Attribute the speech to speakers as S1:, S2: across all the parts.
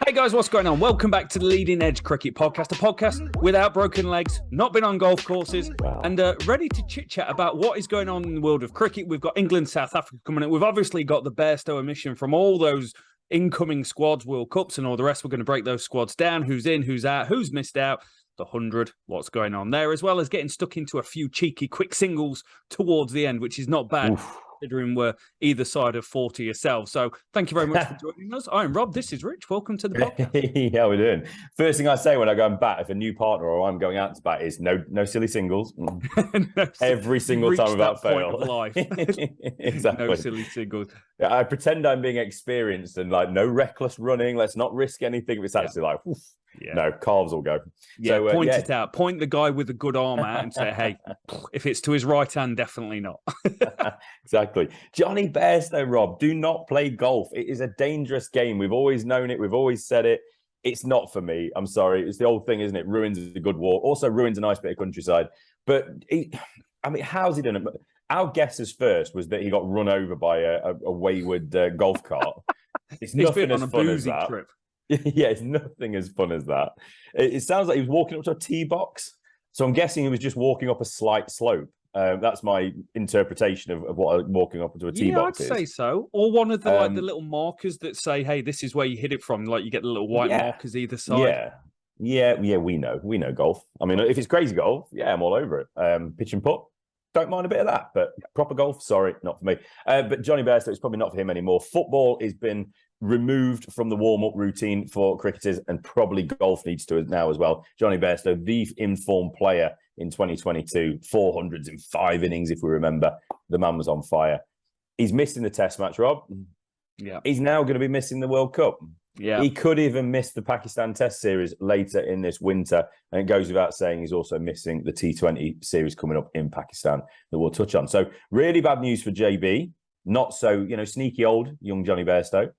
S1: Hey guys, what's going on? Welcome back to the Leading Edge Cricket Podcast, a podcast without broken legs, not been on golf courses, and ready to chit-chat about what is going on in the world of cricket. We've got England, South Africa coming up. We've obviously got the Bairstow emission from all those incoming squads, World Cups and all the rest. We're going to break those squads down, who's in, who's out, who's missed out, the 100, what's going on there, as well as getting stuck into a few cheeky quick singles towards the end, which is not bad.
S2: Oof.
S1: Considering we're either side of 40 yourself. So thank you very much for joining us. I'm Rob. This is Rich. Welcome to the podcast.
S2: How we doing? First thing I say when I go and bat, if a new partner or I'm going out to bat, is no silly singles.
S1: No,
S2: Every single time without fail.
S1: Of life.
S2: Exactly.
S1: No silly singles.
S2: I pretend I'm being experienced and like no reckless running. Let's not risk anything. It's actually like, oof. Yeah. No, calves will go.
S1: Yeah, so, point it out. Point the guy with the good arm out and say, hey, if it's to his right hand, definitely not.
S2: Exactly. Johnny Bairstow, Rob, do not play golf. It is a dangerous game. We've always known it. We've always said it. It's not for me. I'm sorry. It's the old thing, isn't it? Ruins a good walk. Also ruins a nice bit of countryside. But, how's he done it? Our guesses first was that he got run over by a wayward golf cart. It's nothing as fun as that. Trip. Yeah, it's nothing as fun as that. It sounds like he was walking up to a tee box. So I'm guessing he was just walking up a slight slope. That's my interpretation of what walking up into a tee box is.
S1: Yeah, I'd say so. Or one of the the little markers that say, hey, this is where you hit it from. Like you get the little white markers either side.
S2: Yeah, we know golf. I mean, if it's crazy golf, yeah, I'm all over it. Pitch and putt, don't mind a bit of that. But proper golf, sorry, not for me. But Johnny Bairstow, it's probably not for him anymore. Football has been removed from the warm-up routine for cricketers, and probably golf needs to now as well. Johnny Bairstow, the informed player in 2022, 400s in 5 innings, if we remember. The man was on fire. He's missing the Test match, Rob.
S1: Yeah.
S2: He's now going to be missing the World Cup.
S1: Yeah.
S2: He could even miss the Pakistan Test series later in this winter. And it goes without saying he's also missing the T20 series coming up in Pakistan that we'll touch on. So really bad news for JB. Not so, sneaky old young Johnny Bairstow.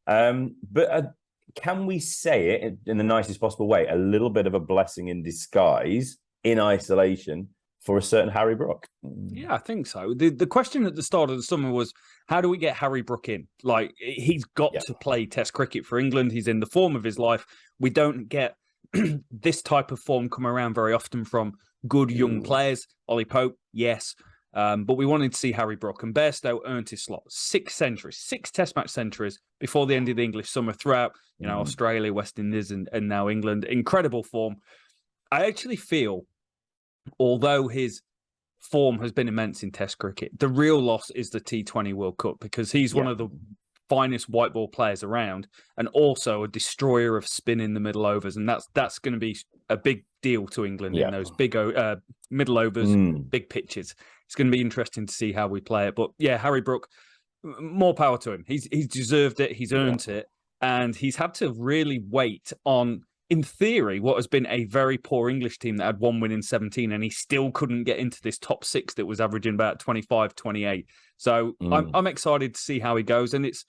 S2: But can we say it in the nicest possible way? A little bit of a blessing in disguise in isolation for a certain Harry Brook.
S1: Yeah, I think so. The question at the start of the summer was, how do we get Harry Brook in? Like, he's got to play Test cricket for England. He's in the form of his life. We don't get this type of form come around very often from good young players. Ollie Pope, yes. But we wanted to see Harry Brook, and Bairstow earned his slot. 6 centuries, 6 Test match centuries before the end of the English summer throughout, Australia, West Indies, and now England. Incredible form. I actually feel, although his form has been immense in Test cricket, the real loss is the T20 World Cup, because he's one of the finest white ball players around, and also a destroyer of spin in the middle overs, and that's going to be a big deal to England in those big middle overs, big pitches. It's going to be interesting to see how we play it. But yeah, Harry Brook, more power to him. He's deserved it. He's earned it. And he's had to really wait on, in theory, what has been a very poor English team that had 1 win in 17, and he still couldn't get into this top 6 that was averaging about 25, 28. So I'm excited to see how he goes. And it's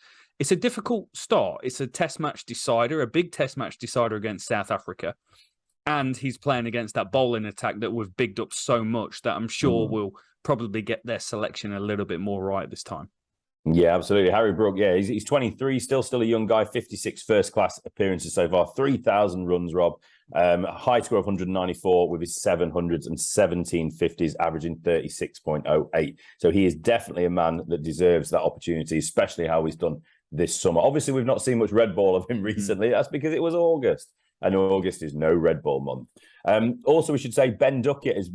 S1: a difficult start. It's a Test match decider, a big Test match decider against South Africa. And he's playing against that bowling attack that we've bigged up so much that I'm sure will probably get their selection a little bit more right this time.
S2: Yeah, absolutely. Harry Brook, he's 23, still a young guy, 56 first-class appearances so far, 3,000 runs, Rob, high score of 194 with his 700s and 17 50s, averaging 36.08. So he is definitely a man that deserves that opportunity, especially how he's done this summer. Obviously, we've not seen much red ball of him recently. That's because it was August. And August is no red ball month. Also, we should say Ben Duckett has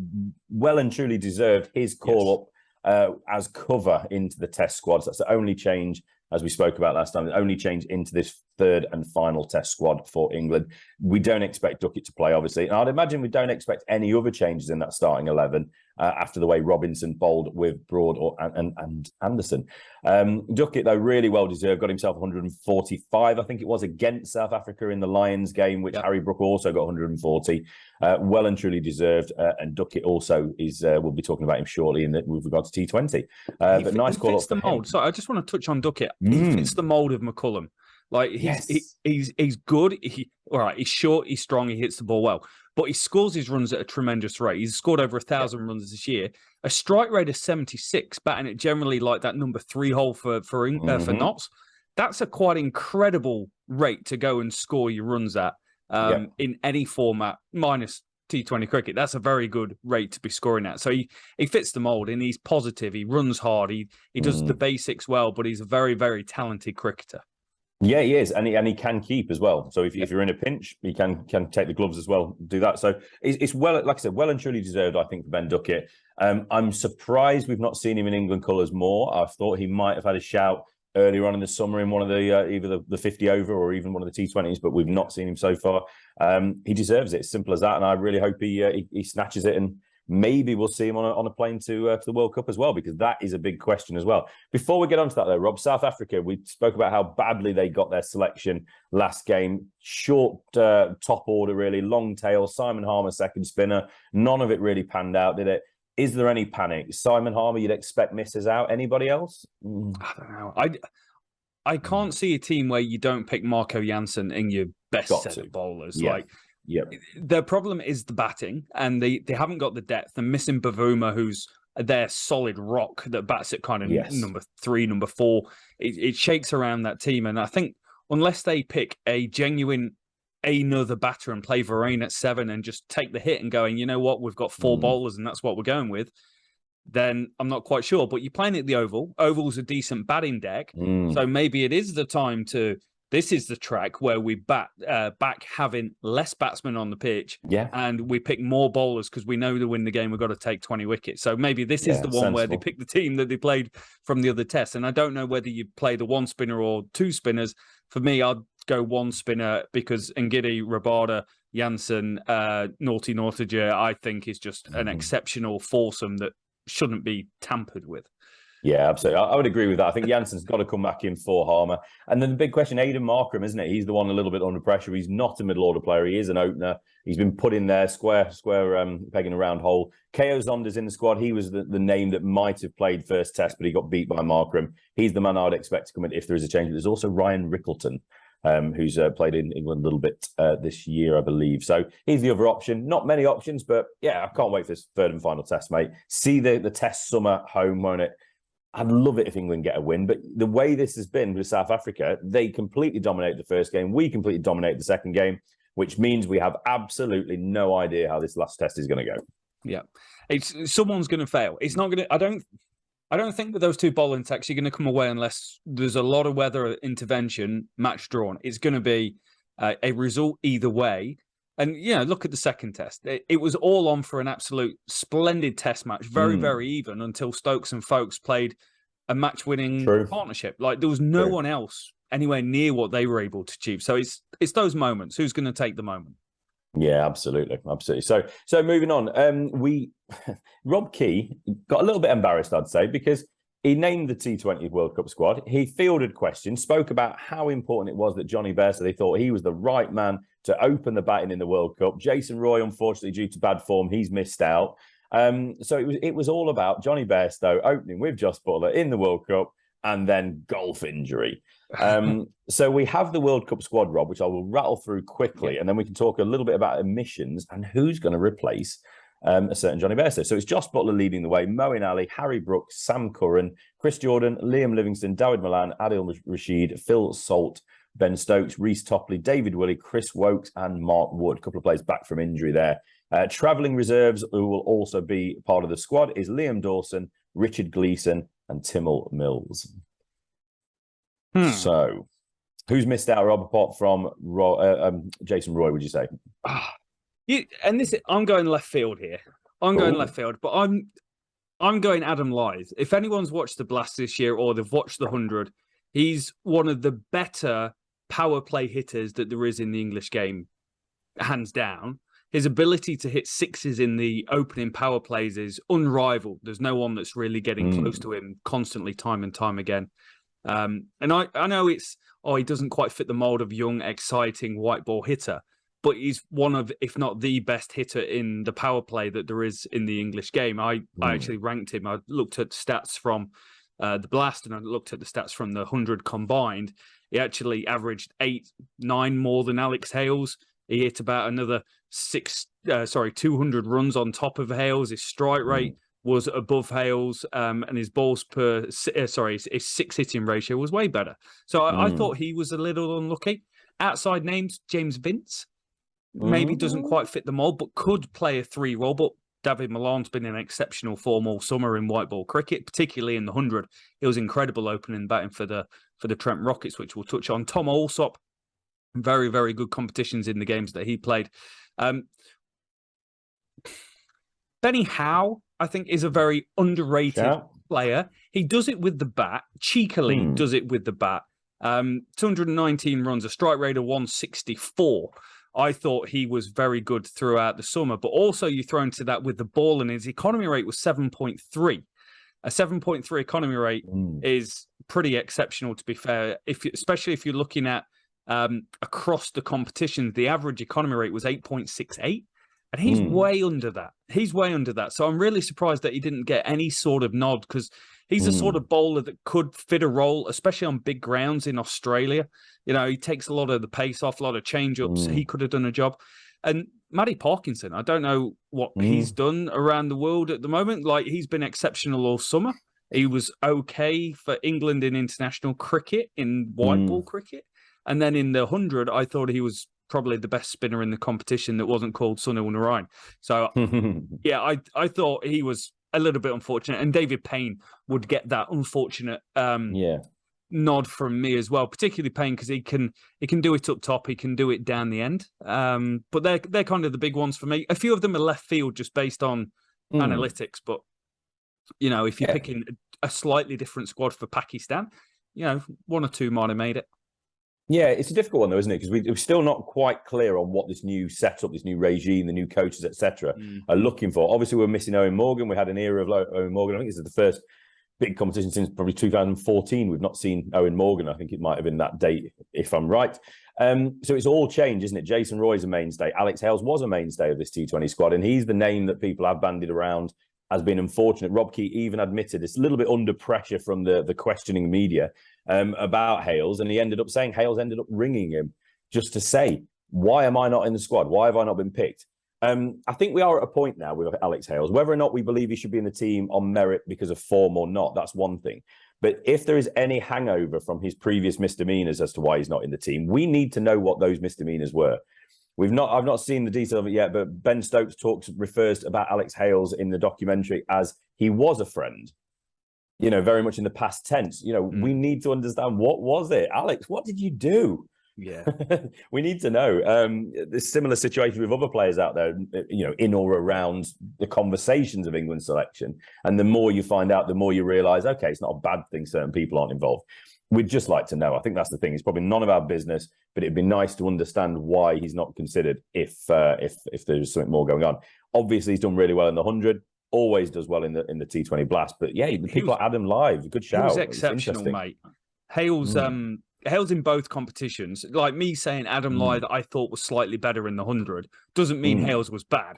S2: well and truly deserved his call up as cover into the Test squads. That's the only change, as we spoke about last time, the only change into this third and final Test squad for England. We don't expect Duckett to play, obviously. And I'd imagine we don't expect any other changes in that starting 11 after the way Robinson bowled with Broad and Anderson. Duckett, though, really well deserved, got himself 145, I think it was, against South Africa in the Lions game, which Harry Brook also got 140. Well and truly deserved. And Duckett also is, we'll be talking about him shortly with regard to T20. But nice call up. He fits
S1: the mould. So I just want to touch on Duckett. He fits the mould of McCullum. Like he's good. He's short, he's strong, he hits the ball well, but he scores his runs at a tremendous rate. He's scored over 1,000 runs this year. A strike rate of 76, batting it generally like that number 3 hole for knots. That's a quite incredible rate to go and score your runs at in any format, minus T20 cricket. That's a very good rate to be scoring at. So he fits the mold, and he's positive. He runs hard. He does the basics well, but he's a very, very talented cricketer.
S2: Yeah, he is, and he can keep as well. So if you're in a pinch, he can take the gloves as well, do that. So it's well, like I said, well and truly deserved, I think, for Ben Duckett. I'm surprised we've not seen him in England colours more. I thought he might have had a shout earlier on in the summer in one of the either the 50 over or even one of the T20s, but we've not seen him so far. He deserves it, simple as that, and I really hope he snatches it, and maybe we'll see him on a plane to the World Cup as well, because that is a big question as well. Before we get on to that, though, Rob, South Africa, we spoke about how badly they got their selection last game. Short top order, really, long tail. Simon Harmer, second spinner. None of it really panned out, did it? Is there any panic? Simon Harmer, you'd expect misses out. Anybody else?
S1: I don't know. I can't see a team where you don't pick Marco Jansen in your best set of bowlers.
S2: Yeah.
S1: Like, their problem is the batting, and they haven't got the depth. They're missing Bavuma, who's their solid rock that bats at kind of number 3, number 4. It shakes around that team, and I think unless they pick a genuine another batter and play Varane at 7 and just take the hit and going, you know what, we've got 4 bowlers and that's what we're going with, then I'm not quite sure. But you're playing at the Oval. Oval's a decent batting deck, so maybe it is the time to. This is the track where we back having less batsmen on the pitch, and we pick more bowlers because we know to win the game we've got to take 20 wickets. So maybe this is the one where they pick the team that they played from the other test. And I don't know whether you play the 1 spinner or 2 spinners. For me, I'd go 1 spinner because Ngidi, Rabada, Jansen, Naughty Northager, I think is just an exceptional foursome that shouldn't be tampered with.
S2: Yeah, absolutely. I would agree with that. I think Jansen's got to come back in for Harmer. And then the big question, Aidan Markram, isn't it? He's the one a little bit under pressure. He's not a middle order player. He is an opener. He's been put in there, square pegging a round hole. KO Zonder's in the squad. He was the name that might have played first test, but he got beat by Markram. He's the man I would expect to come in if there is a change. There's also Ryan Rickleton, who's played in England a little bit this year, I believe. So he's the other option. Not many options, but yeah, I can't wait for this third and final test, mate. See the test summer home, won't it? I'd love it if England get a win, but the way this has been with South Africa, they completely dominated the first game. We completely dominated the second game, which means we have absolutely no idea how this last test is going to go.
S1: Yeah, someone's going to fail. It's not going to. I don't think with those 2 bowling attacks you're going to come away unless there's a lot of weather intervention, match drawn. It's going to be a result either way. And, look at the second test. It was all on for an absolute splendid test match. Very, very even until Stokes and Folkes played a match-winning partnership. Like, there was no one else anywhere near what they were able to achieve. So it's those moments. Who's going to take the moment?
S2: Yeah, absolutely. So moving on. Rob Key got a little bit embarrassed, I'd say, because he named the T20 World Cup squad. He fielded questions, spoke about how important it was that Johnny Bairstow, they thought he was the right man to open the batting in the World Cup. Jason Roy, unfortunately, due to bad form, he's missed out. So it was all about Johnny Bairstow opening with Jos Buttler in the World Cup and then golf injury. So we have the World Cup squad, Rob, which I will rattle through quickly, and then we can talk a little bit about omissions and who's going to replace a certain Johnny Bairstow. So it's Jos Buttler leading the way, Moeen Ali, Harry Brook, Sam Curran, Chris Jordan, Liam Livingston, Dawid Malan, Adil Rashid, Phil Salt, Ben Stokes, Reece Topley, David Willey, Chris Wokes, and Mark Wood. A couple of players back from injury there. Travelling reserves, who will also be part of the squad, is Liam Dawson, Richard Gleeson, and Timmel Mills. So, who's missed out, Rob, apart from Jason Roy, would you say?
S1: I'm going left field here. Going left field, but I'm going Adam Lyth. If anyone's watched the Blast this year or they've watched the 100, he's one of the better power play hitters that there is in the English game, hands down. His ability to hit sixes in the opening power plays is unrivaled. There's no one that's really getting close to him constantly, time and time again. And I know he doesn't quite fit the mold of young, exciting white ball hitter, but he's one of, if not the best hitter in the power play that there is in the English game. I actually ranked him. I looked at stats from the Blast and I looked at the stats from the 100 combined. He actually averaged 8-9 more than Alex Hales. He hit about another 200 runs on top of Hales. His strike rate was above Hales, and his balls per his six hitting ratio was way better. So I thought he was a little unlucky. Outside names, James Vince maybe doesn't quite fit the mold, but could play a 3 role. But David Millan's been in exceptional form all summer in white ball cricket, particularly in the 100. He was incredible opening batting for the Trent Rockets, which we'll touch on. Tom Alsop, very, very good competitions in the games that he played. Benny Howe, I think, is a very underrated player. He does it with the bat, cheekily does it with the bat. 219 runs, a strike rate of 164. I thought he was very good throughout the summer, but also you throw into that with the ball, and his economy rate was 7.3. A 7.3 economy rate is pretty exceptional, to be fair, especially if you're looking at across the competition. The average economy rate was 8.68. And he's way under that. He's way under that. So I'm really surprised that he didn't get any sort of nod, because he's a sort of bowler that could fit a role, especially on big grounds in Australia. You know, he takes a lot of the pace off, a lot of change-ups. He could have done a job. And Matty Parkinson, I don't know what he's done around the world at the moment. Like, he's been exceptional all summer. He was okay for England in international cricket, in white ball cricket. And then in the 100, I thought he was probably the best spinner in the competition that wasn't called Sunil Narine. So, yeah, I thought he was a little bit unfortunate. And David Payne would get that unfortunate nod from me as well, particularly Payne, because he can do it up top, he can do it down the end. But they're kind of the big ones for me. A few of them are left field just based on analytics. But, you know, if you're picking a slightly different squad for Pakistan, you know, 1 or 2 might have made it.
S2: Yeah, it's a difficult one though, isn't it? Because we're still not quite clear on what this new setup, this new regime, the new coaches, etc., are looking for. Obviously, we're missing Owen Morgan. We had an era of Owen Morgan. I think this is the first big competition since probably 2014. We've not seen Owen Morgan. I think it might have been that date, if I'm right. So it's all changed, isn't it? Jason Roy's a mainstay. Alex Hales was a mainstay of this T20 squad, and he's the name that people have bandied around as being unfortunate. Rob Key even admitted it's a little bit under pressure from the questioning media about Hales, and he ended up saying Hales ended up ringing him just to say, why am I not in the squad? Why have I not been picked? I think we are at a point now with Alex Hales, whether or not we believe he should be in the team on merit because of form or not, that's one thing. But if there is any hangover from his previous misdemeanors as to why he's not in the team, we need to know what those misdemeanors were. I've not seen the detail of it yet, but Ben Stokes refers about Alex Hales in the documentary as he was a friend. You know, very much in the past tense. You know, we need to understand, what was it? Alex, what did you do?
S1: Yeah.
S2: We need to know. There's similar situation with other players out there, you know, in or around the conversations of England selection. And the more you find out, the more you realise, okay, it's not a bad thing certain people aren't involved. We'd just like to know. I think that's the thing. It's probably none of our business, but it'd be nice to understand why he's not considered if there's something more going on. Obviously, he's done really well in the 100. Always does well in the T20 Blast. But yeah, people like Adam Live, good shout.
S1: He was exceptional, mate. Hales in both competitions. Like me saying Adam Live, I thought was slightly better in the 100, doesn't mean Hales was bad.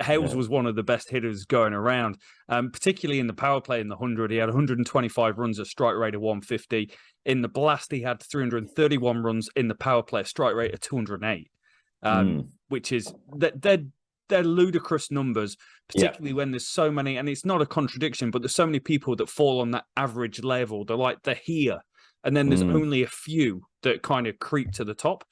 S1: Hales was one of the best hitters going around, particularly in the power play in the 100. He had 125 runs, a strike rate of 150. In the Blast, he had 331 runs in the power play, a strike rate of 208, which is they're ludicrous numbers, particularly when there's so many, and it's not a contradiction, but there's so many people that fall on that average level. They're here, and then there's only a few that kind of creep to the top.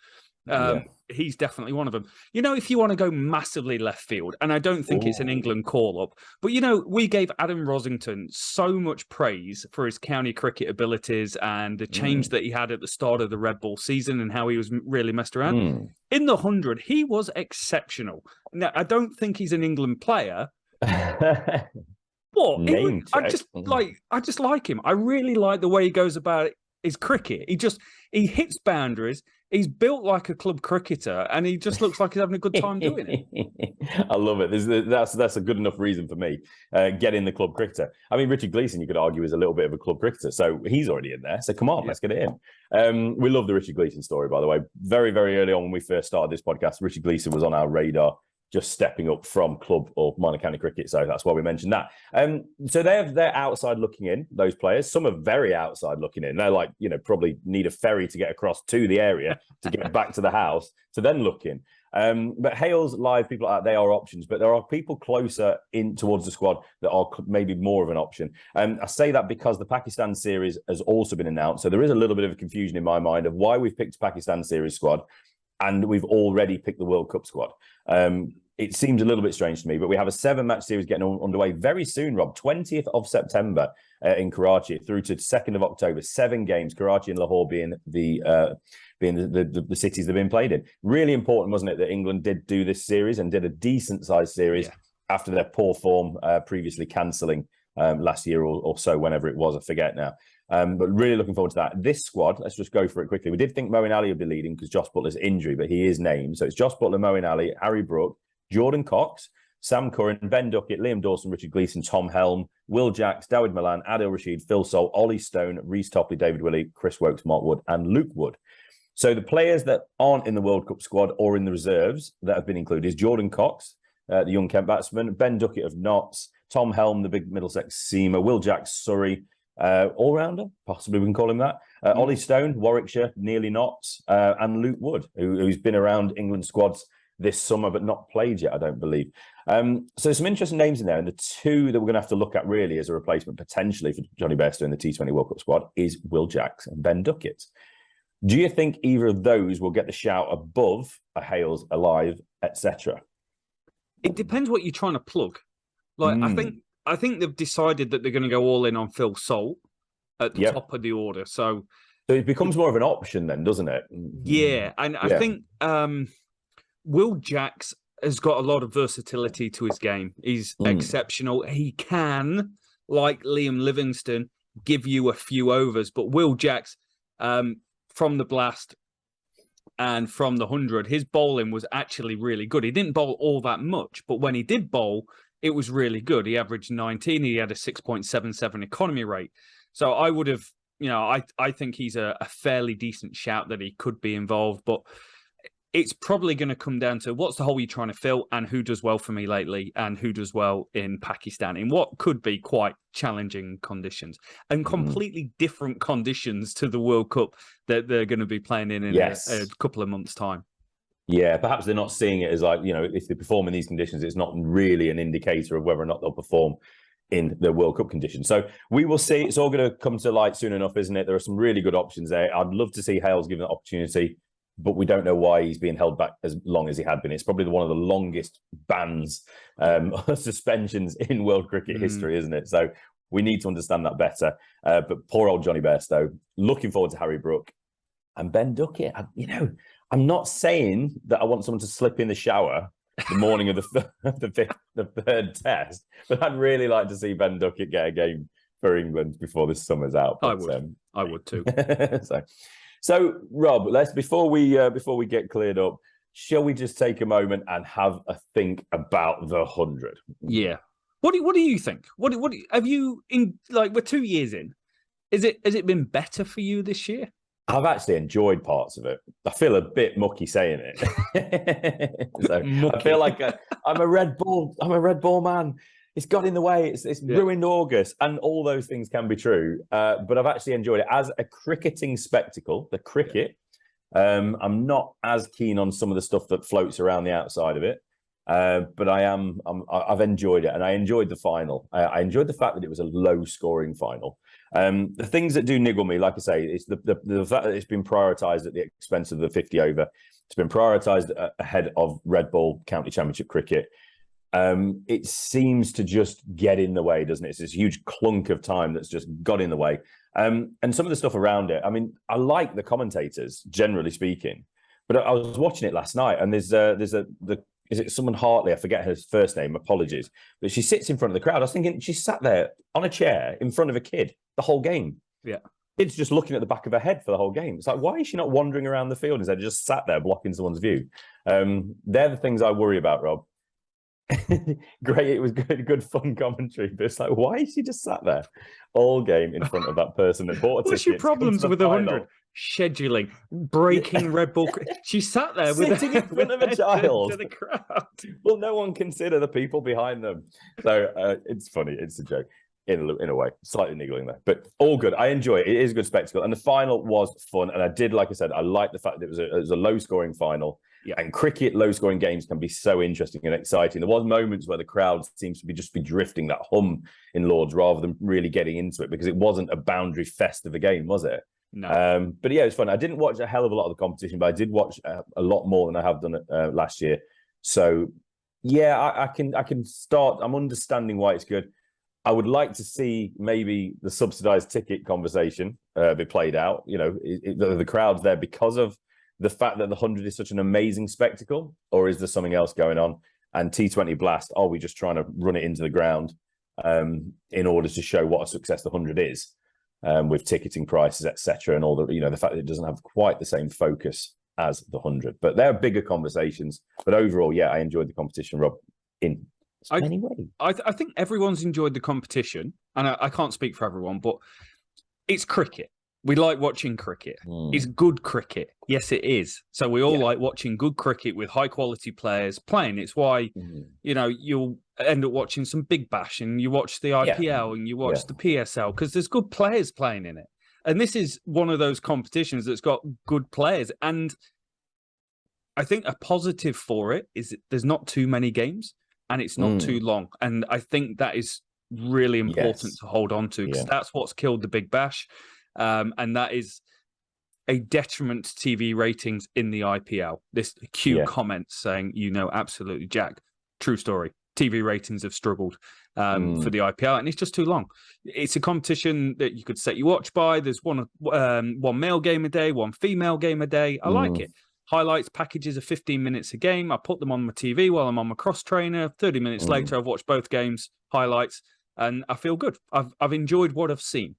S1: He's definitely one of them. You know, if you want to go massively left field, and I don't think it's an England call-up, but, you know, we gave Adam Rosington so much praise for his county cricket abilities and the change that he had at the start of the Red Bull season and how he was really messed around. In the 100, he was exceptional. Now, I don't think he's an England player, but I just like him. I really like the way he goes about his cricket. He hits boundaries. He's built like a club cricketer, and he just looks like he's having a good time doing it.
S2: I love it. That's a good enough reason for me. Getting the club cricketer. I mean, Richard Gleeson, you could argue, is a little bit of a club cricketer, so he's already in there. So come on, let's get it in. We love the Richard Gleeson story, by the way. Very, very early on when we first started this podcast, Richard Gleeson was on our radar. just stepping up from club or minor county cricket. So that's why we mentioned that. So they're outside looking in, those players. Some are very outside looking in. They're like, probably need a ferry to get across to the area to get back to the house to then look in. But Hales, Live, people like that, they are options, but there are people closer in towards the squad that are maybe more of an option. I say that because the Pakistan series has also been announced. So there is a little bit of a confusion in my mind of why we've picked Pakistan series squad and we've already picked the World Cup squad. It seems a little bit strange to me, but we have a 7-match series getting underway very soon, Rob. 20th of September in Karachi through to 2nd of October. 7 games, Karachi and Lahore being the cities they've been played in. Really important, wasn't it, that England did do this series and did a decent-sized series after their poor form previously cancelling last year or so, whenever it was, I forget now. But really looking forward to that. This squad, let's just go for it quickly. We did think Moeen Ali would be leading because Josh Butler's injury, but he is named. So it's Josh Butler, Moeen Ali, Harry Brook, Jordan Cox, Sam Curran, Ben Duckett, Liam Dawson, Richard Gleeson, Tom Helm, Will Jacks, Dawid Malan, Adil Rashid, Phil Sol, Ollie Stone, Reece Topley, David Willey, Chris Wokes, Mark Wood, and Luke Wood. So the players that aren't in the World Cup squad or in the reserves that have been included is Jordan Cox, the young Kent batsman, Ben Duckett of Notts, Tom Helm, the big Middlesex seamer, Will Jacks, Surrey, all-rounder, possibly we can call him that. Ollie Stone, Warwickshire, nearly Notts, and Luke Wood, who's been around England squads this summer but not played yet, I don't believe. So some interesting names in there, and the two that we're going to have to look at really as a replacement potentially for Johnny Bairstow in the T20 World Cup squad is Will Jacks and Ben Duckett. Do you think either of those will get the shout above a Hales, Alive, etc.?
S1: It depends what you're trying to plug. Like I think they've decided that they're going to go all in on Phil Salt at the top of the order. So
S2: it becomes more of an option then, doesn't it?
S1: Yeah, and I think Will Jacks has got a lot of versatility to his game. He's exceptional. He can, like Liam Livingstone, give you a few overs, but Will Jacks, from the blast and from the 100, his bowling was actually really good. He didn't bowl all that much, but when he did bowl, it was really good. He averaged 19. He had a 6.77 economy rate. So I would have, I think he's a fairly decent shout that he could be involved, but it's probably going to come down to what's the hole you're trying to fill and who does well for me lately and who does well in Pakistan in what could be quite challenging conditions and completely different conditions to the World Cup that they're going to be playing in a couple of months' time.
S2: Yeah, perhaps they're not seeing it as like, if they perform in these conditions, it's not really an indicator of whether or not they'll perform in the World Cup conditions. So we will see. It's all going to come to light soon enough, isn't it? There are some really good options there. I'd love to see Hales given the opportunity, but we don't know why he's being held back as long as he had been. It's probably one of the longest bans, suspensions in world cricket history, isn't it? So we need to understand that better. But poor old Johnny Bairstow, looking forward to Harry Brook and Ben Duckett. I'm not saying that I want someone to slip in the shower the morning of the third test, but I'd really like to see Ben Duckett get a game for England before this summer's out. But,
S1: I would too.
S2: So Rob, before we get cleared up, shall we just take a moment and have a think about the 100?
S1: Yeah. What do you think? What have you we're 2 years in? Has it been better for you this year?
S2: I've actually enjoyed parts of it. I feel a bit mucky saying it. I feel like I'm a red ball man. It's got in the way. It's ruined August, and all those things can be true. But I've actually enjoyed it as a cricketing spectacle. The cricket. I'm not as keen on some of the stuff that floats around the outside of it, but I've enjoyed it, and I enjoyed the final. I enjoyed the fact that it was a low-scoring final. The things that do niggle me, like I say, it's the fact that it's been prioritised at the expense of the 50 over. It's been prioritised ahead of Red Bull County Championship cricket. It seems to just get in the way, doesn't it? It's this huge clunk of time that's just got in the way. And some of the stuff around it, I mean, I like the commentators, generally speaking, but I was watching it last night, and is it someone Hartley? I forget her first name, apologies. But she sits in front of the crowd. I was thinking she sat there on a chair in front of a kid the whole game.
S1: Yeah.
S2: Kid's just looking at the back of her head for the whole game. It's like, why is she not wandering around the field instead of just sat there blocking someone's view? They're the things I worry about, Rob. Great, it was good fun commentary, but it's like, why is she just sat there all game in front of that person that bought a ticket?
S1: What's your problems with 100? scheduling, breaking Red Bull. She sat there
S2: sitting in front of a child
S1: to the crowd.
S2: Will no one consider the people behind them? So it's funny. It's a joke in a way, slightly niggling there, but all good. I enjoy it. It is a good spectacle, and the final was fun. And I did, like I said, I like the fact that it was a low scoring final.
S1: Yeah.
S2: And cricket, low scoring games can be so interesting and exciting. There was moments where the crowd seems to be drifting that hum in Lords rather than really getting into it, because it wasn't a boundary fest of a game, was it?
S1: No.
S2: But yeah, it was fun. I didn't watch a hell of a lot of the competition, but I did watch a lot more than I have done last year. So yeah, I can start. I'm understanding why it's good. I would like to see maybe the subsidized ticket conversation be played out. You know, the crowd's there because of the fact that the 100 is such an amazing spectacle, or is there something else going on? And T20 Blast, are we just trying to run it into the ground in order to show what a success the 100 is, with ticketing prices, etc., and all the, you know, the fact that it doesn't have quite the same focus as the 100. But they're bigger conversations. But overall, yeah, I enjoyed the competition, Rob, in many ways.
S1: I think everyone's enjoyed the competition, and I can't speak for everyone, but it's cricket. We like watching cricket. It's good cricket. Yes, it is. So we all like watching good cricket with high quality players playing. It's why, you know, you'll end up watching some Big Bash, and you watch the IPL and you watch the PSL, because there's good players playing in it. And this is one of those competitions that's got good players. And I think a positive for it is that there's not too many games and it's not too long. And I think that is really important to hold on to, because that's what's killed the Big Bash. And that is a detriment to TV ratings in the IPL. This Q comments saying, you know, absolutely, Jack, true story. TV ratings have struggled for the IPL, and it's just too long. It's a competition that you could set your watch by. There's one male game a day, one female game a day. I like it. Highlights packages are 15 minutes a game. I put them on my TV while I'm on my cross trainer. 30 minutes later, I've watched both games, highlights, and I feel good. I've enjoyed what I've seen.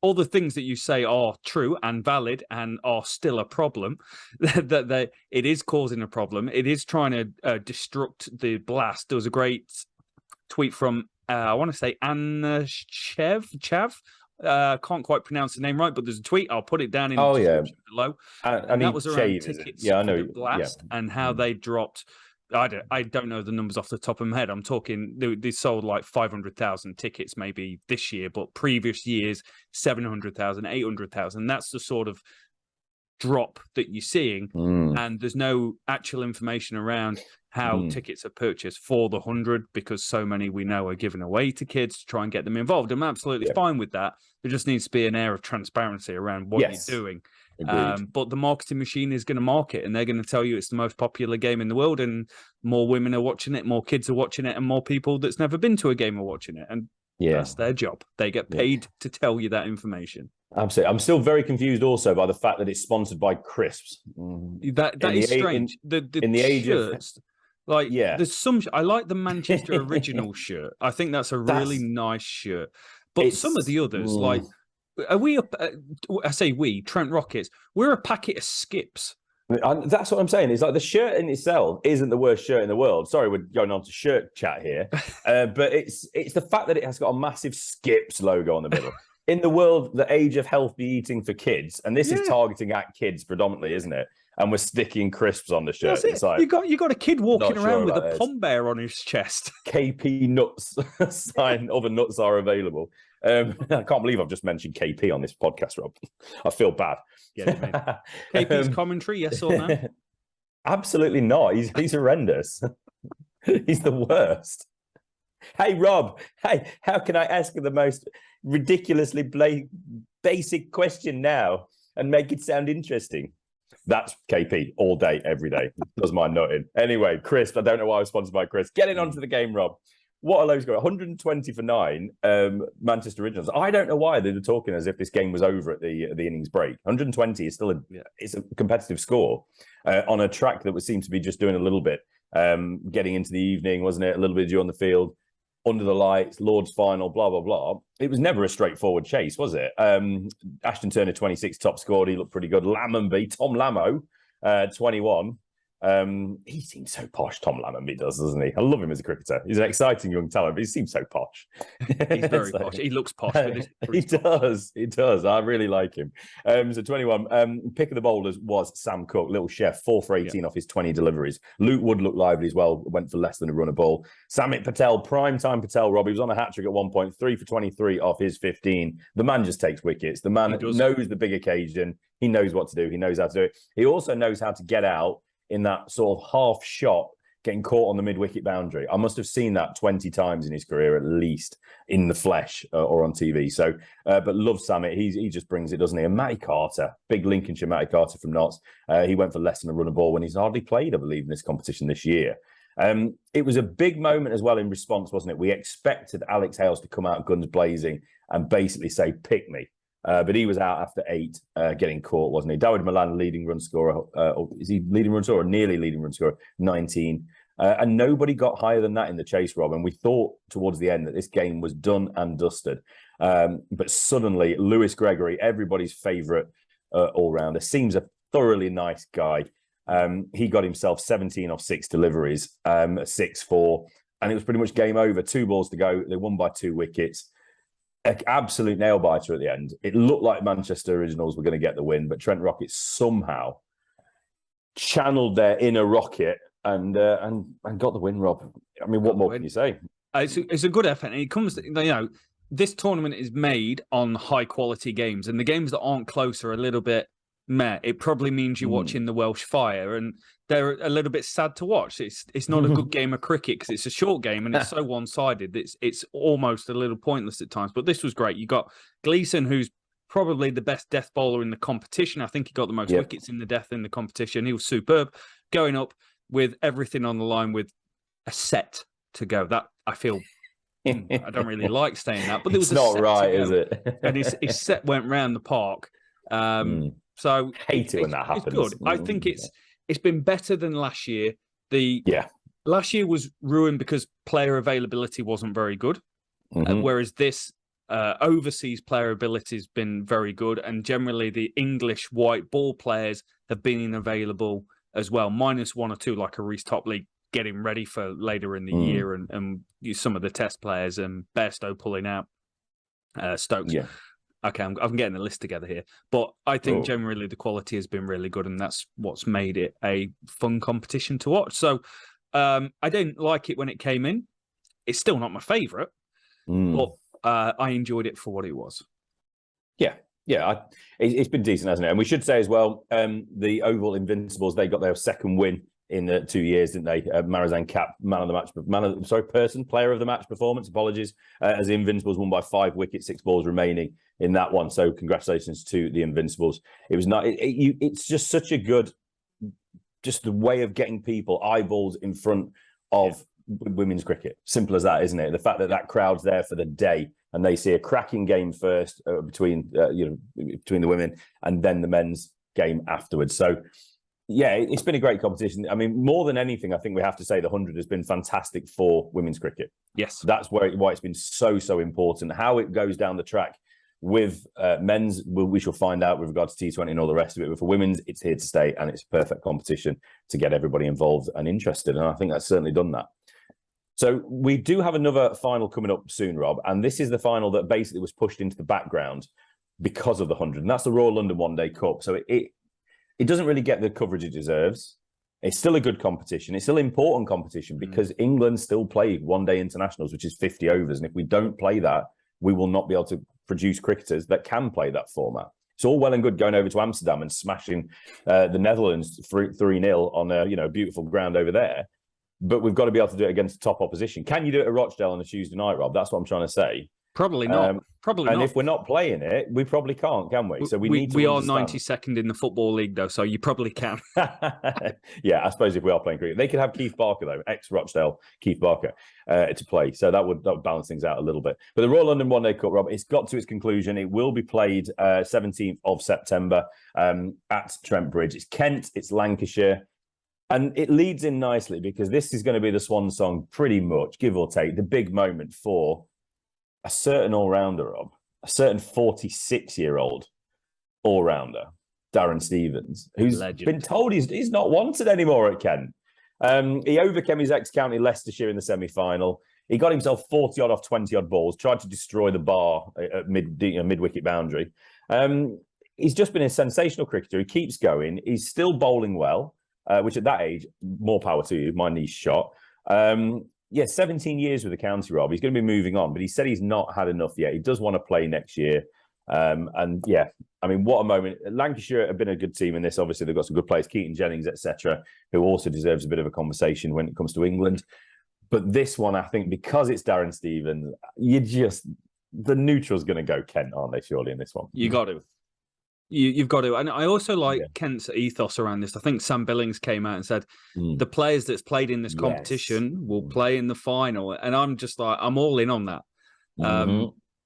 S1: All the things that you say are true and valid and are still a problem, that it is causing a problem. It is trying to destruct the Blast. There was a great tweet from, I want to say Anna Chav. Can't quite pronounce the name right, but there's a tweet. I'll put it down in the description below.
S2: And
S1: that was around tickets for the Blast and how they dropped. I don't know the numbers off the top of my head. I'm talking, they sold like 500,000 tickets maybe this year, but previous years, 700,000, 800,000. That's the sort of drop that you're seeing. And there's no actual information around how tickets are purchased for the 100, because so many we know are given away to kids to try and get them involved. I'm absolutely fine with that. There just needs to be an air of transparency around what you're doing. But the marketing machine is going to market, and they're going to tell you it's the most popular game in the world, and more women are watching it, more kids are watching it, and more people that's never been to a game are watching it. And that's their job. They get paid to tell you that information. Absolutely.
S2: I'm still very confused also by the fact that it's sponsored by crisps.
S1: That is strange. In the age of... Like, there's some... I like the Manchester Original shirt. I think that's a really nice shirt. But some of the others, like... Are we? I say we, Trent Rockets. We're a packet of skips.
S2: That's what I'm saying. It's like the shirt in itself isn't the worst shirt in the world. Sorry, we're going on to shirt chat here, but it's the fact that it has got a massive Skips logo on the middle. In the world, the age of healthy eating for kids, and this is targeting at kids predominantly, isn't it? And we're sticking crisps on the shirt.
S1: It's like, you got a kid walking around with a pom bear on his chest.
S2: KP nuts sign. Other nuts are available. I can't believe I've just mentioned KP on this podcast, Rob. I feel bad.
S1: KP's commentary, yes or no?
S2: Absolutely not. He's horrendous. He's the worst. Hey, Rob. Hey, how can I ask the most ridiculously basic question now and make it sound interesting? That's KP all day, every day. Does my nutting. Anyway, Chris, I don't know why I was sponsored by Chris. Getting on to the game, Rob. What a low score. 120 for 9, Manchester Originals. I don't know why they were talking as if this game was over at the innings break. 120 is still it's a competitive score on a track that seemed to be just doing a little bit, getting into the evening, wasn't it? A little bit on the field, under the lights, Lord's final, blah, blah, blah. It was never a straightforward chase, was it? Ashton Turner, 26, top scored. He looked pretty good. Lammonby, Tom Lamo, 21. He seems so posh, Tom Lammonby does, doesn't he? I love him as a cricketer. He's an exciting young talent, but he seems so posh.
S1: He's very posh. He looks posh.
S2: He does. He does. I really like him. So 21. Pick of the bowlers was Sam Cook, little chef, 4 for 18 off his 20 deliveries. Luke Wood looked lively as well, went for less than a run a ball. Samit Patel, prime time Patel, Rob. He was on a hat-trick at one point, 3 for 23 off his 15. The man just takes wickets. The man knows the big occasion. He knows what to do. He knows how to do it. He also knows how to get out in that sort of half shot, getting caught on the mid-wicket boundary. I must have seen that 20 times in his career, at least, in the flesh or on TV. So, but love Samit. He just brings it, doesn't he? And Matty Carter, big Lincolnshire Matty Carter from Notts. He went for less than a run a ball when he's hardly played, I believe, in this competition this year. It was a big moment as well in response, wasn't it? We expected Alex Hales to come out guns blazing and basically say, pick me. But he was out after 8, getting caught, wasn't he? Dawid Malan, leading run scorer. Is he leading run scorer or nearly leading run scorer? 19. And nobody got higher than that in the chase, Rob. And we thought towards the end that this game was done and dusted. But suddenly, Lewis Gregory, everybody's favourite all-rounder, seems a thoroughly nice guy. He got himself 17 off 6 deliveries, 6-4. And it was pretty much game over. 2 balls to go. They won by 2 wickets. Absolute nail biter at the end. It looked like Manchester Originals were going to get the win, but Trent Rocket somehow channeled their inner rocket and got the win, Rob. I mean, what more can you say?
S1: It's a good effort. And it comes, this tournament is made on high quality games, and the games that aren't close are a little bit meh. It probably means you're watching the Welsh Fire, and they're a little bit sad to watch. It's not a good game of cricket because it's a short game and it's so one-sided. It's almost a little pointless at times. But this was great. You got Gleeson, who's probably the best death bowler in the competition. I think he got the most wickets in the death in the competition. He was superb, going up with everything on the line with a set to go. That I feel. I don't really like saying that, but there was
S2: it's not right, is it?
S1: And his set went round the park. So
S2: hate it when that happens.
S1: It's good. I think it's been better than last year. Last year was ruined because player availability wasn't very good, whereas this overseas player ability has been very good, and generally the English white ball players have been available as well, minus 1 or 2 like a Reece Topley getting ready for later in the year, and some of the test players and Bairstow pulling out Stokes. Yeah. Okay, I'm getting the list together here. But I think generally the quality has been really good, and that's what's made it a fun competition to watch. So I didn't like it when it came in. It's still not my favourite, but I enjoyed it for what it was. Yeah.
S2: It's been decent, hasn't it? And we should say as well, the Oval Invincibles, they got their second win in 2 years, didn't they? Marizan Cap, player of the match performance, apologies, as the Invincibles won by 5 wickets, 6 balls remaining in that one. So congratulations to the Invincibles. It was not. It's just such a good, just the way of getting people eyeballs in front of women's cricket. Simple as that, isn't it? The fact that crowd's there for the day and they see a cracking game first between the women and then the men's game afterwards. So. Yeah, it's been a great competition. I mean, more than anything, I think we have to say the 100 has been fantastic for women's cricket.
S1: Yes.
S2: That's why it's been so important. How it goes down the track with men's, we shall find out with regards to T20 and all the rest of it. But for women's, it's here to stay, and it's a perfect competition to get everybody involved and interested. And I think that's certainly done that. So we do have another final coming up soon, Rob. And this is the final that basically was pushed into the background because of the 100. And that's the Royal London One Day Cup. So it doesn't really get the coverage it deserves. It's still a good competition. It's still an important competition because England still play one-day internationals, which is 50 overs. And if we don't play that, we will not be able to produce cricketers that can play that format. It's all well and good going over to Amsterdam and smashing the Netherlands 3-0 on a beautiful ground over there. But we've got to be able to do it against top opposition. Can you do it at Rochdale on a Tuesday night, Rob? That's what I'm trying to say.
S1: Probably not.
S2: And if we're not playing it, we probably can't, can we? So we need to.
S1: We are 92nd in the Football League, though, so you probably can.
S2: Yeah, I suppose if we are playing cricket, they could have Keith Barker though, ex-Rochdale Keith Barker, to play. So that would balance things out a little bit. But the Royal London One Day Cup, Rob, it's got to its conclusion. It will be played 17th of September at Trent Bridge. It's Kent, it's Lancashire. And it leads in nicely because this is going to be the swan song, pretty much, give or take, the big moment for a certain all-rounder, Rob, a certain 46-year-old all-rounder. Darren Stevens, who's
S1: Legend.
S2: been told he's not wanted anymore at Kent. He overcame his ex-county Leicestershire in the semi-final. He got himself 40-odd off 20-odd balls, tried to destroy the bar at mid-wicket boundary. He's just been a sensational cricketer. He keeps going. He's still bowling well, which at that age, more power to you, my niche shot. 17 years with the county, Rob. He's going to be moving on, but he said he's not had enough yet. He does want to play next year. What a moment. Lancashire have been a good team in this. Obviously, they've got some good players, Keaton Jennings, etc., who also deserves a bit of a conversation when it comes to England. But this one, I think, because it's Darren Stevens, the neutral's going to go Kent, aren't they, surely, in this one?
S1: You got to. You've got to. And I also like Kent's ethos around this. I think Sam Billings came out and said, the players that's played in this competition will play in the final. And I'm just like, I'm all in on that.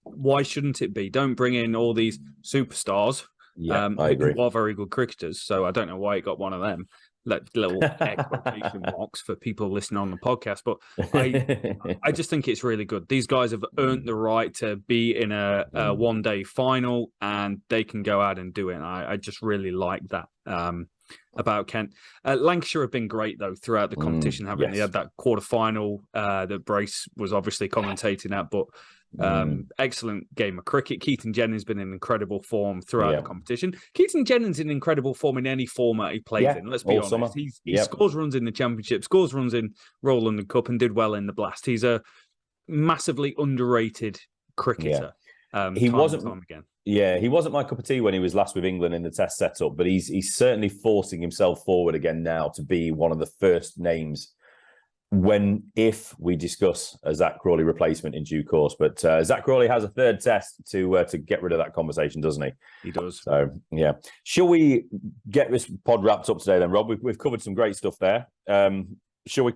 S1: Why shouldn't it be? Don't bring in all these superstars.
S2: I agree.
S1: Who are very good cricketers. So I don't know why it got one of them. Little quotation marks for people listening on the podcast. But I just think it's really good. These guys have earned the right to be in a one-day final, and they can go out and do it. And I just really like that about Kent. Lancashire have been great, though, throughout the competition, haven't they? They had that quarter-final that Brace was obviously commentating at, but excellent game of cricket. Keaton Jennings been in incredible form throughout the competition. Keaton Jennings in incredible form in any format he plays in. Let's be honest. Summer. He scores runs in the Championship, scores runs in Royal London Cup, and did well in the Blast. He's a massively underrated cricketer.
S2: He wasn't again. Yeah, he wasn't my cup of tea when he was last with England in the Test setup, but he's certainly forcing himself forward again now to be one of the first names if we discuss a Zach Crawley replacement in due course. But Zach Crawley has a third test to get rid of that conversation, doesn't he?
S1: He does.
S2: So, yeah. Shall we get this pod wrapped up today then, Rob? We've covered some great stuff there. Shall we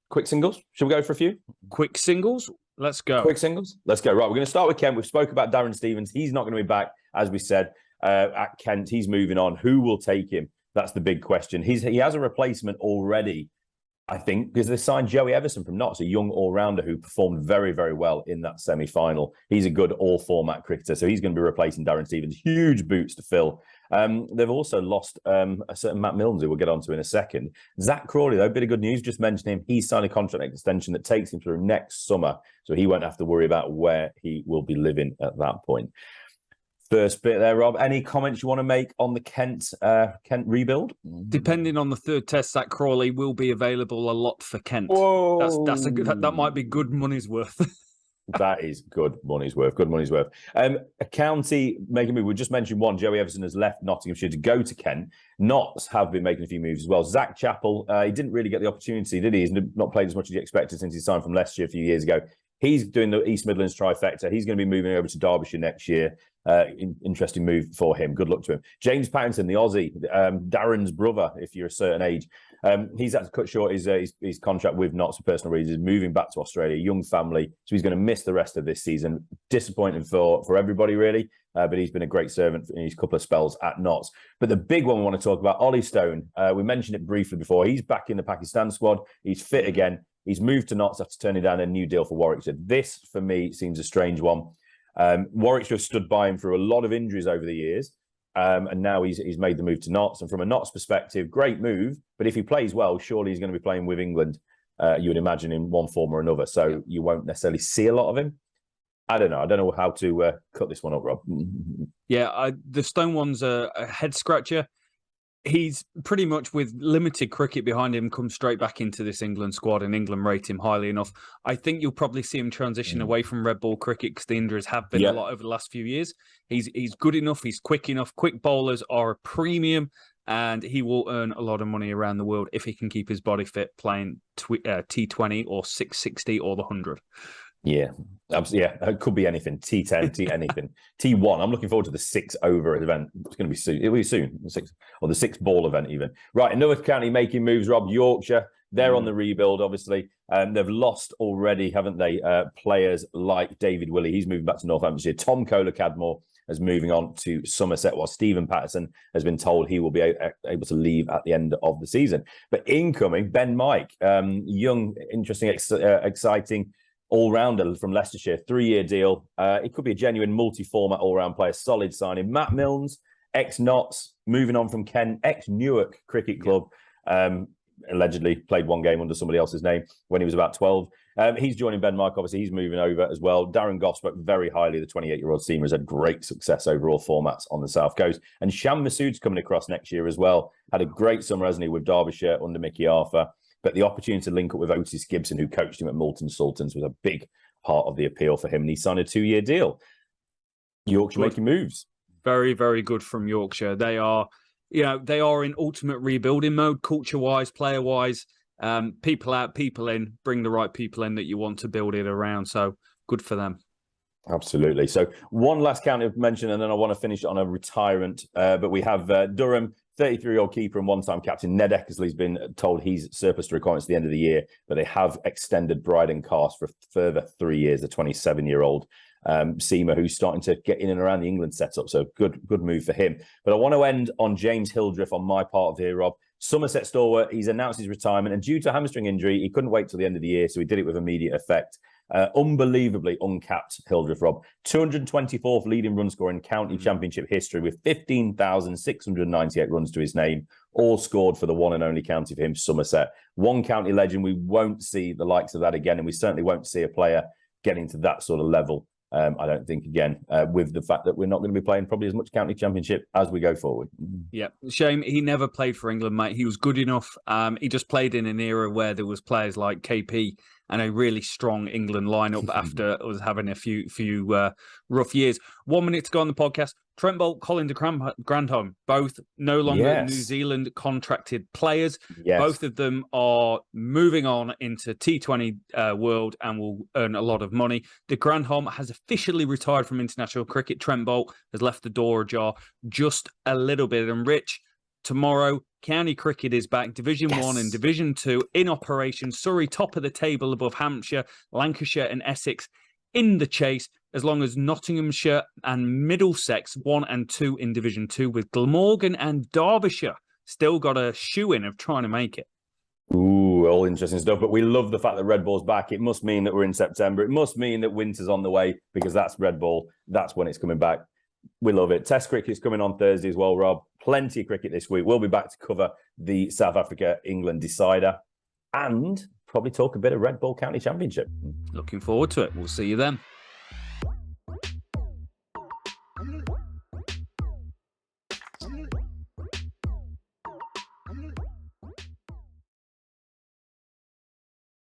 S2: quick singles? Shall we go for a few?
S1: Quick singles? Let's go.
S2: Quick singles? Let's go. Right, we're going to start with Kent. We've spoke about Darren Stevens. He's not going to be back, as we said, at Kent. He's moving on. Who will take him? That's the big question. He has a replacement already, I think, because they signed Joey Everson from Notts, a young all-rounder who performed very, very well in that semi-final. He's a good all-format cricketer, so he's going to be replacing Darren Stevens. Huge boots to fill. They've also lost a certain Matt Milnes, who we'll get onto in a second. Zach Crawley, though, a bit of good news. Just mentioned him. He's signed a contract extension that takes him through next summer, so he won't have to worry about where he will be living at that point. First bit there, Rob. Any comments you want to make on the Kent rebuild?
S1: Depending on the third test, Zach Crawley will be available a lot for Kent.
S2: Whoa.
S1: That might be good money's worth.
S2: That is good money's worth. Good money's worth. A county making a move. We just mentioned one. Joey Everson has left Nottinghamshire to go to Kent. Notts have been making a few moves as well. Zach Chappell, he didn't really get the opportunity, did he? He's not played as much as he expected since he signed from Leicestershire a few years ago. He's doing the East Midlands trifecta. He's going to be moving over to Derbyshire next year. Interesting move for him. Good luck to him. James Pattinson, the Aussie, Darren's brother, if you're a certain age. He's had to cut short his contract with Notts for personal reasons, moving back to Australia, young family. So he's going to miss the rest of this season. Disappointing for everybody, really. But he's been a great servant in his couple of spells at Notts. But the big one we want to talk about, Ollie Stone. We mentioned it briefly before. He's back in the Pakistan squad. He's fit again. He's moved to Notts after turning down a new deal for Warwickshire. This, for me, seems a strange one. Warwickshire have stood by him through a lot of injuries over the years, and now he's made the move to Notts. And from a Notts perspective, great move. But if he plays well, surely he's going to be playing with England, you would imagine, in one form or another. So you won't necessarily see a lot of him. I don't know. I don't know how to cut this one up, Rob.
S1: Yeah, the Stone one's a head scratcher. He's pretty much, with limited cricket behind him, come straight back into this England squad, and England rate him highly enough. I think you'll probably see him transition away from red ball cricket because the injuries have been a lot over the last few years. He's good enough. He's quick enough. Quick bowlers are a premium, and he will earn a lot of money around the world if he can keep his body fit playing T20 or 660 or the 100. Yeah, absolutely. Yeah, it could be anything. T10, T anything. T1. I'm looking forward to the 6 over event. It's going to be soon. It'll be soon. The 6 ball event even. Right, another county making moves, Rob. Yorkshire. They're on the rebuild, obviously. They've lost already, haven't they? Players like David Willey. He's moving back to Northamptonshire. Tom Kohler-Cadmore is moving on to Somerset, while Stephen Patterson has been told he will be able to leave at the end of the season. But incoming, Ben Mike. Young, interesting, exciting all-rounder from Leicestershire, 3-year deal. It could be a genuine multi-format all-round player, solid signing. Matt Milnes,
S2: Ex-Notts, moving on from Kent, ex-Newark Cricket Club. Allegedly played one game under somebody else's name when he was about 12. He's joining Ben Mark. Obviously, he's moving over as well. Darren Goff spoke very highly. The 28-year-old seamer has had great success over all formats on the South Coast. And Sham Masood's coming across next year as well. Had a great summer, hasn't he, with Derbyshire under Mickey Arthur. But the opportunity to link up with Otis Gibson, who coached him at Moulton Sultans, was a big part of the appeal for him. And he signed a 2-year deal. Yorkshire making moves.
S1: Very, very good from Yorkshire. They are in ultimate rebuilding mode, culture-wise, player-wise. People out, people in. Bring the right people in that you want to build it around. So good for them.
S2: Absolutely. So one last county to mention, and then I want to finish on a retirement. But we have Durham, 33-year-old keeper and one-time captain Ned Eckersley's been told he's surplus to requirements at the end of the year, but they have extended Bryden Cast for a further 3 years, the 27-year-old seamer who's starting to get in and around the England setup. So good move for him. But I want to end on James Hildreth on my part of here, Rob. Somerset stalwart, he's announced his retirement, and due to a hamstring injury, he couldn't wait till the end of the year, so he did it with immediate effect. Unbelievably uncapped Hildreth, Rob. 224th leading run scorer in county championship history with 15,698 runs to his name, all scored for the one and only county for him, Somerset. One county legend. We won't see the likes of that again, and we certainly won't see a player getting to that sort of level. I don't think, again, with the fact that we're not going to be playing probably as much county championship as we go forward.
S1: Yeah, shame he never played for England, mate. He was good enough. He just played in an era where there was players like KP and a really strong England lineup after us having a few rough years. 1 minute to go on the podcast. Trent Boult, Colin de Grandhomme, both no longer New Zealand contracted players. Yes. Both of them are moving on into T20 World and will earn a lot of money. De Grandhomme has officially retired from international cricket. Trent Boult has left the door ajar just a little bit. And Rich, tomorrow, county cricket is back. Division 1 and Division 2 in operation. Surrey top of the table above Hampshire, Lancashire and Essex in the chase, as long as Nottinghamshire and Middlesex 1 and 2 in Division 2, with Glamorgan and Derbyshire still got a shoe-in of trying to make it.
S2: Ooh, all interesting stuff. But we love the fact that Red Bull's back. It must mean that we're in September. It must mean that winter's on the way, because that's Red Bull. That's when it's coming back. We love it. Test cricket's coming on Thursday as well, Rob. Plenty of cricket this week. We'll be back to cover the South Africa-England decider and probably talk a bit of Red Bull County Championship.
S1: Looking forward to it. We'll see you then.